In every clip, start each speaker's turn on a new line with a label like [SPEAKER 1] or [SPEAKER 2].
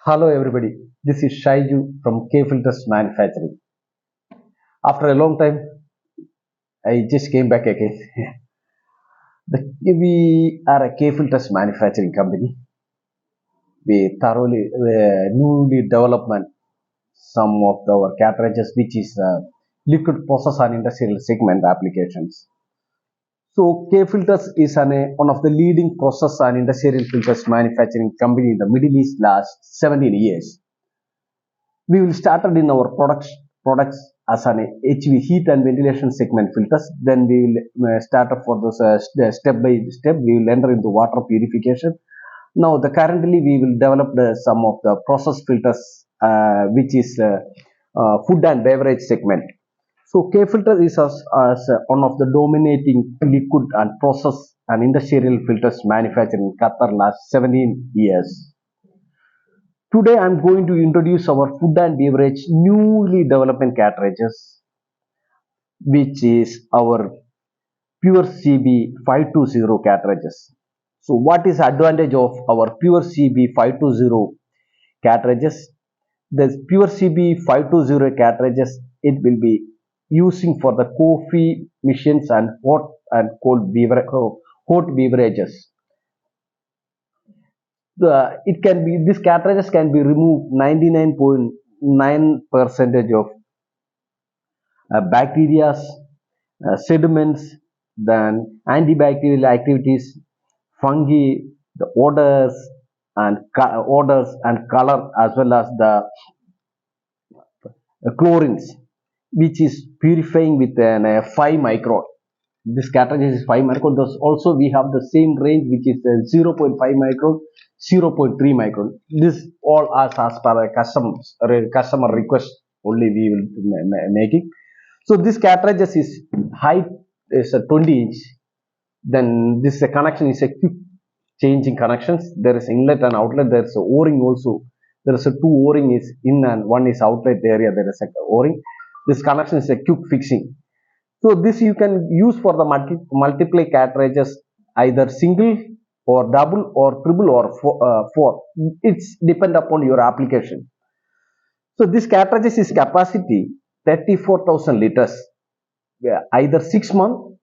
[SPEAKER 1] Hello everybody, this is Shaiju from K Filters Manufacturing. After a long time, I just came back again. We are a K Filters Manufacturing company. We thoroughly newly development some of our cartridges, which is liquid process and industrial segment applications. So K Filters is one of the leading process and industrial filters manufacturing company in the Middle East last 17 years. We will started in our products as an HV heat and ventilation segment filters. Then we will start up for this step by step. We will enter into water purification. Now, currently we will develop some of the process filters, which is food and beverage segment. So K filter is as one of the dominating liquid and process and industrial filters manufactured in Qatar last 17 years. Today I am going to introduce our food and beverage newly development cartridges, which is our pure CB 520 cartridges. So what is advantage of our pure CB 520 cartridges? The pure CB 520 cartridges, it will be using for the coffee machines and hot and cold hot beverages. It can be, these cartridges can be removed 99.9 percentage of bacteria, sediments, then antibacterial activities, fungi, the odors and color, as well as the chlorines, which is purifying with an 5 micron. This cartridge is 5 micron. Thus also we have the same range, which is 0.5 micron, 0.3 micron. This all as per a customer request only we will make it. So this cartridge is height is a 20 inch. Then this connection is a quick changing connections. There is inlet and outlet. There is a o-ring also. There is a two o-ring is in and one is outlet area. There is a o-ring. This connection is a quick fixing. So this you can use for the multiple cartridges, either single or double or triple or four. It's depend upon your application. So this cartridges is capacity 34,000 liters, yeah, either 6 months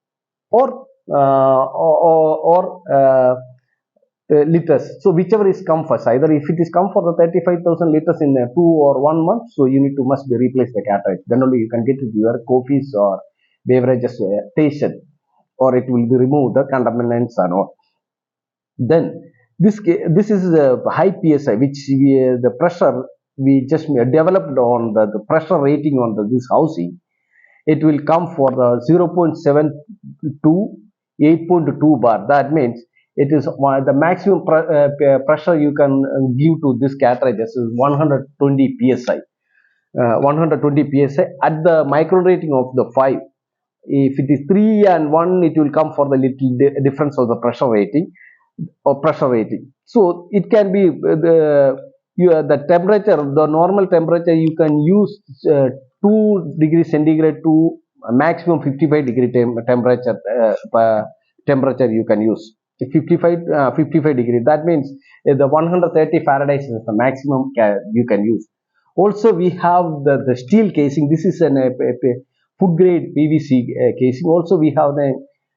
[SPEAKER 1] or liters. So whichever is come first, either if it is come for the 35,000 liters in 2 or 1 month, so you need to must be replace the cartridge. Then only you can get your coffees or beverages tasted, or it will be removed the contaminants and all. Then this is a high PSI, which the pressure we just developed on the pressure rating on this housing. It will come for the 0.7 to 8.2 bar. That means it is the maximum pressure you can give to this cartridges is 120 psi. 120 psi at the micron rating of the 5. If it is 3 and 1, it will come for the little difference of the pressure rating or pressure rating. So it can be the temperature, the normal temperature you can use 2 degrees centigrade to maximum 55 degree temperature temperature you can use. 55 degree, that means the 130 Fahrenheit is the maximum you can use. Also we have the steel casing. This is an food grade PVC casing. Also we have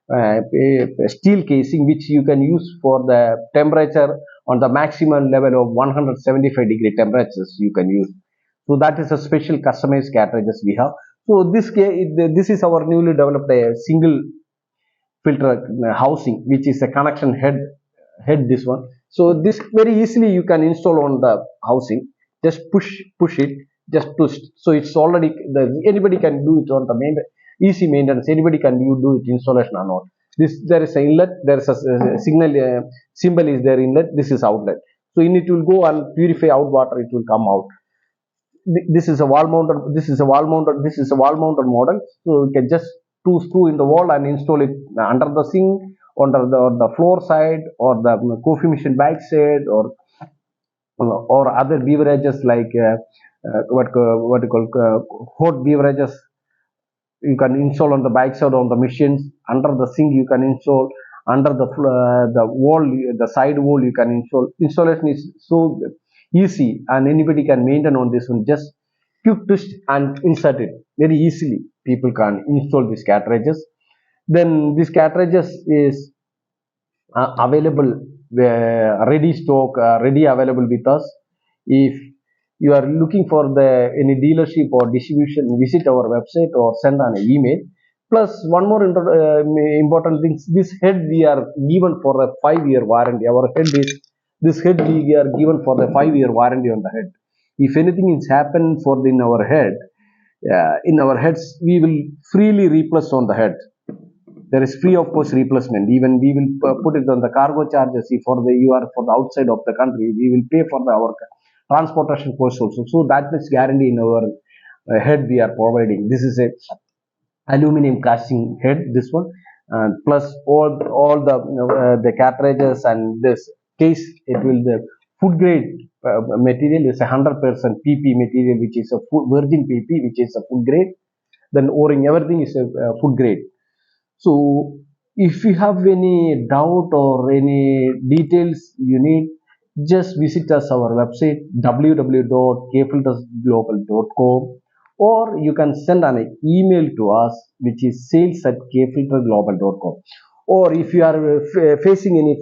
[SPEAKER 1] the steel casing, which you can use for the temperature on the maximum level of 175 degree temperatures you can use. So that is a special customized cartridges we have. So this is our newly developed single filter housing, which is a connection head this one. So this very easily you can install on the housing. Just push it, just push. So it's already anybody can do it on the easy maintenance. Anybody can do it installation or not. There is an inlet. There is a signal symbol is there inlet. This is outlet. So in it will go and purify out water. It will come out. This is a wall mounted. This is a wall mounted model. So you can just screw in the wall and install it under the sink, under the floor side, or the coffee machine back side, or other beverages like what you call hot beverages. You can install on the back side on the machines. Under the sink you can install. Under the wall, the side wall you can install. Installation is so easy, and anybody can maintain on this one. Just quick twist and insert it very easily. People can install these cartridges. Then these cartridges is available, ready stock, ready available with us. If you are looking for the any dealership or distribution, visit our website or send an email. Plus one more important thing, this head we are given for a 5-year warranty. Our head is this head we are given for the 5-year warranty on the head. If anything is happened for in our head, in our heads, we will freely replace on the head. There is free of cost replacement. Even we will put it on the cargo charges. If for the you are for the outside of the country, we will pay for the our transportation cost also. So that is guarantee in our head we are providing. This is a aluminum casting head, this one, and plus all the the cartridges and this case, it will the food grade material is 100% pp material, which is a food, virgin pp, which is a food grade. Then o-ring, everything is a food grade. So if you have any doubt or any details you need, just visit us our website www.kfiltersglobal.com, or you can send an email to us, which is sales@kfilterglobal.com. Or if you are facing any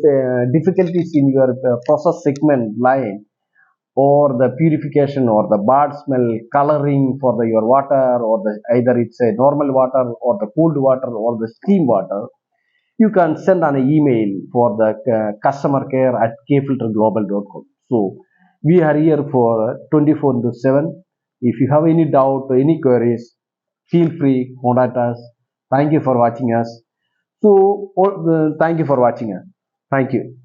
[SPEAKER 1] difficulties in your process segment line, or the purification or the bad smell coloring for your water, or the either it's a normal water or the cold water or the steam water, you can send an email for the customer care at kfilterglobal.com. So we are here for 24 into 7. If you have any doubt or any queries, feel free, contact us. Thank you for watching us. So thank you for watching us. Thank you.